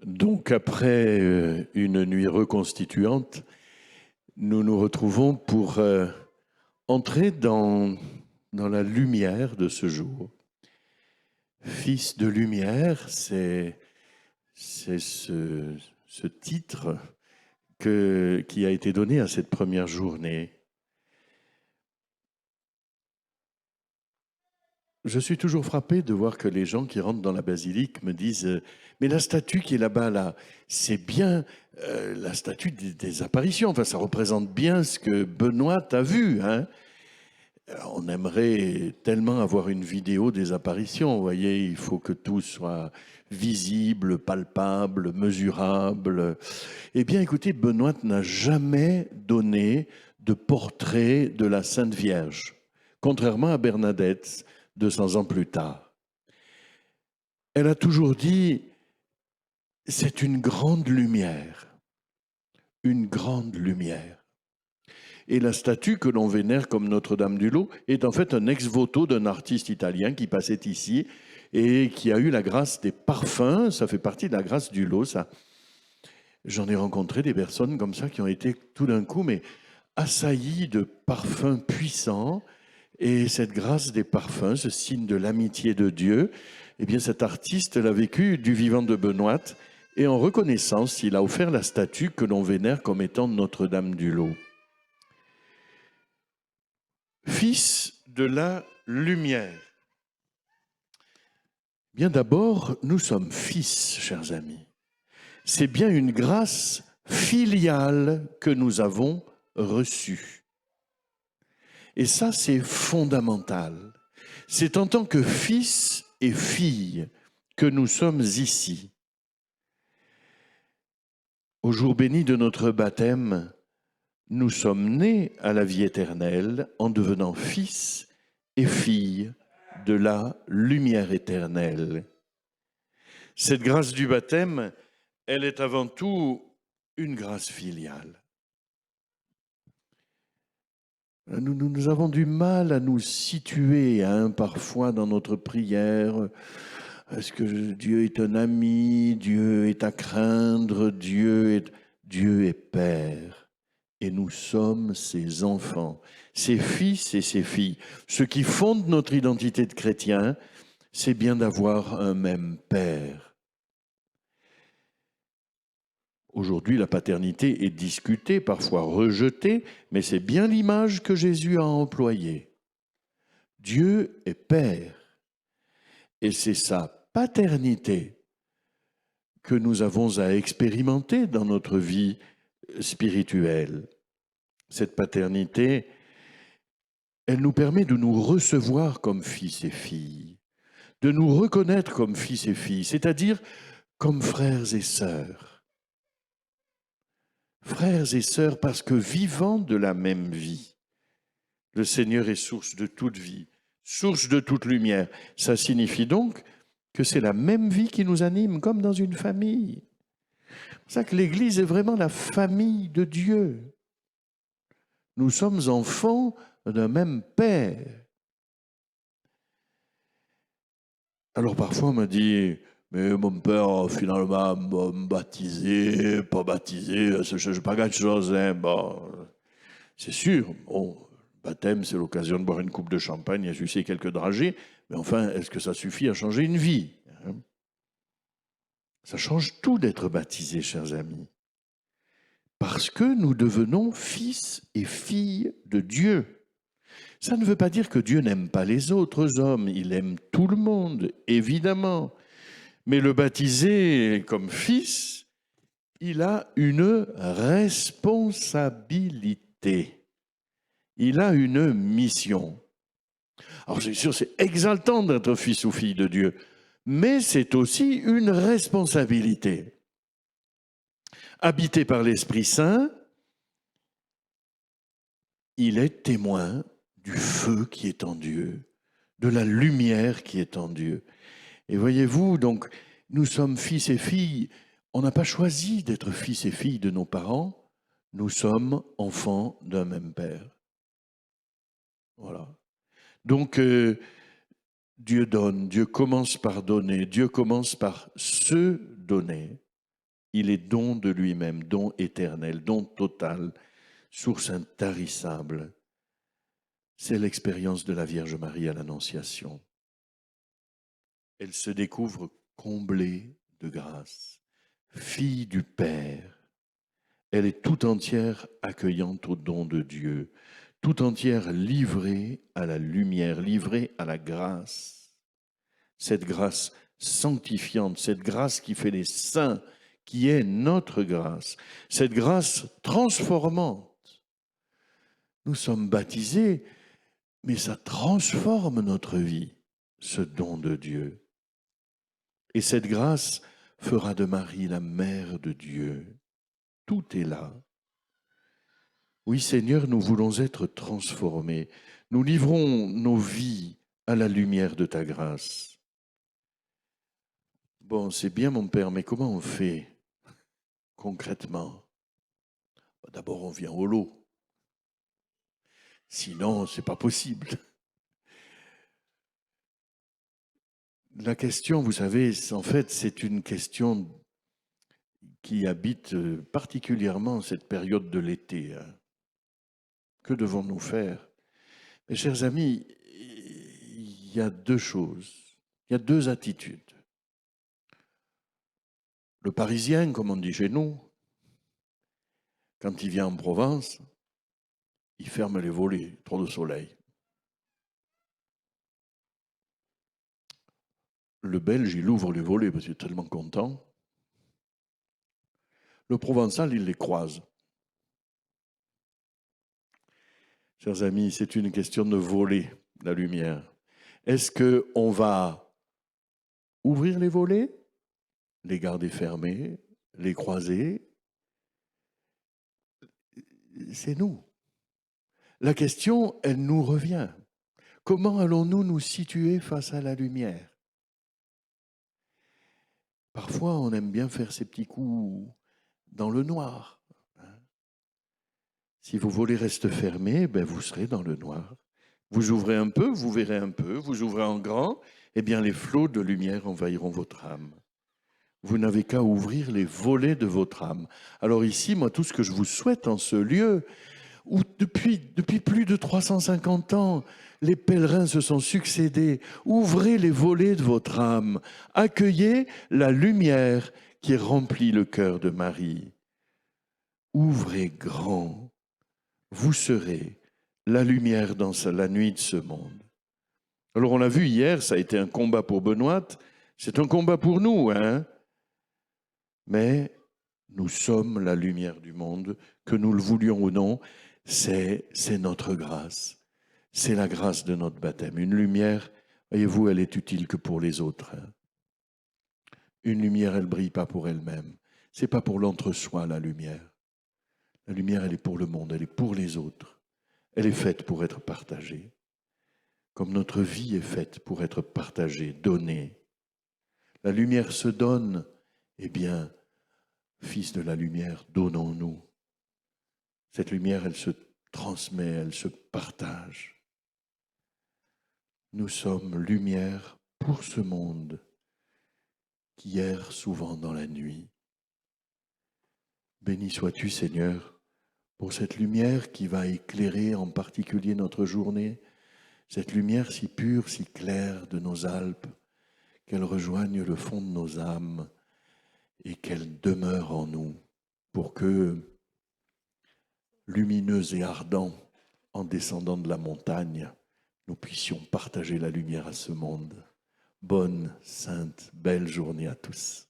Donc après une nuit reconstituante, nous nous retrouvons pour entrer dans la lumière de ce jour. Fils de lumière, c'est ce titre qui a été donné à cette première journée. Je suis toujours frappé de voir que les gens qui rentrent dans la basilique me disent mais la statue qui est là-bas, là, c'est bien la statue des apparitions. Enfin, ça représente bien ce que Benoît a vu. Hein. On aimerait tellement avoir une vidéo des apparitions. Vous voyez, il faut que tout soit visible, palpable, mesurable. Eh bien, écoutez, Benoît n'a jamais donné de portrait de la Sainte Vierge, contrairement à Bernadette, 200 ans plus tard. Elle a toujours dit, c'est une grande lumière, une grande lumière. Et la statue que l'on vénère comme Notre-Dame du Lot est en fait un ex-voto d'un artiste italien qui passait ici et qui a eu la grâce des parfums. Ça fait partie de la grâce du lot, ça. J'en ai rencontré des personnes comme ça qui ont été tout d'un coup, mais assaillies de parfums puissants. Et cette grâce des parfums, ce signe de l'amitié de Dieu, eh bien cet artiste l'a vécu du vivant de Benoît. Et en reconnaissance, il a offert la statue que l'on vénère comme étant Notre-Dame du Lot. Fils de la lumière. Bien d'abord, nous sommes fils, chers amis. C'est bien une grâce filiale que nous avons reçue. Et ça, c'est fondamental. C'est en tant que fils et fille que nous sommes ici. Au jour béni de notre baptême, nous sommes nés à la vie éternelle en devenant fils et filles de la lumière éternelle. Cette grâce du baptême, elle est avant tout une grâce filiale. Nous avons du mal à nous situer parfois dans notre prière. Est-ce que Dieu est un ami? Dieu est à craindre? Dieu est Père. Et nous sommes ses enfants, ses fils et ses filles. Ce qui fonde notre identité de chrétien, c'est bien d'avoir un même Père. Aujourd'hui, la paternité est discutée, parfois rejetée, mais c'est bien l'image que Jésus a employée. Dieu est Père. Et c'est sa paternité que nous avons à expérimenter dans notre vie spirituelle. Cette paternité, elle nous permet de nous recevoir comme fils et filles, de nous reconnaître comme fils et filles, c'est-à-dire comme frères et sœurs. Frères et sœurs parce que vivant de la même vie. Le Seigneur est source de toute vie, source de toute lumière. Ça signifie donc que c'est la même vie qui nous anime, comme dans une famille. C'est pour ça que l'Église est vraiment la famille de Dieu. Nous sommes enfants d'un même Père. Alors parfois on me dit, mais mon père finalement m'a baptisé, pas baptisé, ça ne change pas grand-chose. Hein. Bon, c'est sûr, bon, le baptême c'est l'occasion de boire une coupe de champagne et sucer quelques dragées, mais enfin, est-ce que ça suffit à changer une vie? Ça change tout d'être baptisé, chers amis. Parce que nous devenons fils et filles de Dieu. Ça ne veut pas dire que Dieu n'aime pas les autres hommes, il aime tout le monde, évidemment. Mais le baptisé comme fils, il a une responsabilité. Il a une mission. Alors c'est sûr, c'est exaltant d'être fils ou fille de Dieu, mais c'est aussi une responsabilité. Habité par l'Esprit Saint, il est témoin du feu qui est en Dieu, de la lumière qui est en Dieu. Et voyez-vous, donc, nous sommes fils et filles. On n'a pas choisi d'être fils et filles de nos parents. Nous sommes enfants d'un même Père. Voilà. Donc, Dieu donne, Dieu commence par donner, Dieu commence par se donner. Il est don de lui-même, don éternel, don total, source intarissable. C'est l'expérience de la Vierge Marie à l'Annonciation. Elle se découvre comblée de grâce, fille du Père. Elle est tout entière accueillante au don de Dieu, tout entière livrée à la lumière, livrée à la grâce. Cette grâce sanctifiante, cette grâce qui fait les saints, qui est notre grâce, cette grâce transformante. Nous sommes baptisés, mais ça transforme notre vie, ce don de Dieu. Et cette grâce fera de Marie la mère de Dieu. Tout est là. Oui, Seigneur, nous voulons être transformés. Nous livrons nos vies à la lumière de ta grâce. Bon, c'est bien, mon Père, mais comment on fait concrètement? D'abord, on vient au lot. Sinon, ce n'est pas possible. La question, vous savez, en fait, c'est une question qui habite particulièrement cette période de l'été. Que devons-nous faire? Mes chers amis, il y a deux choses, il y a deux attitudes. Le Parisien, comme on dit chez nous, quand il vient en Provence, il ferme les volets, trop de soleil. Le Belge, il ouvre les volets parce qu'il est tellement content. Le Provençal, il les croise. Chers amis, c'est une question de voler la lumière. Est-ce qu'on va ouvrir les volets, les garder fermés, les croiser? C'est nous. La question, elle nous revient. Comment allons-nous nous situer face à la lumière? Parfois, on aime bien faire ces petits coups dans le noir. Si vos volets restent fermés, ben vous serez dans le noir. Vous ouvrez un peu, vous verrez un peu, vous ouvrez en grand, eh bien les flots de lumière envahiront votre âme. Vous n'avez qu'à ouvrir les volets de votre âme. Alors ici, moi, tout ce que je vous souhaite en ce lieu, où depuis plus de 350 ans, les pèlerins se sont succédés, ouvrez les volets de votre âme, accueillez la lumière qui remplit le cœur de Marie. Ouvrez grand, vous serez la lumière dans la nuit de ce monde. Alors on l'a vu hier, ça a été un combat pour Benoît, c'est un combat pour nous, hein? Mais nous sommes la lumière du monde, que nous le voulions ou non, c'est notre grâce. C'est la grâce de notre baptême. Une lumière, voyez-vous, elle est utile que pour les autres. Une lumière, elle ne brille pas pour elle-même. Ce n'est pas pour l'entre-soi, la lumière. La lumière, elle est pour le monde, elle est pour les autres. Elle est faite pour être partagée. Comme notre vie est faite pour être partagée, donnée. La lumière se donne, eh bien, Fils de la lumière, donnons-nous. Cette lumière, elle se transmet, elle se partage. Nous sommes lumière pour ce monde qui erre souvent dans la nuit. Béni sois-tu, Seigneur, pour cette lumière qui va éclairer en particulier notre journée, cette lumière si pure, si claire de nos Alpes, qu'elle rejoigne le fond de nos âmes et qu'elle demeure en nous pour que, lumineux et ardent, en descendant de la montagne, nous puissions partager la lumière à ce monde. Bonne, sainte, belle journée à tous.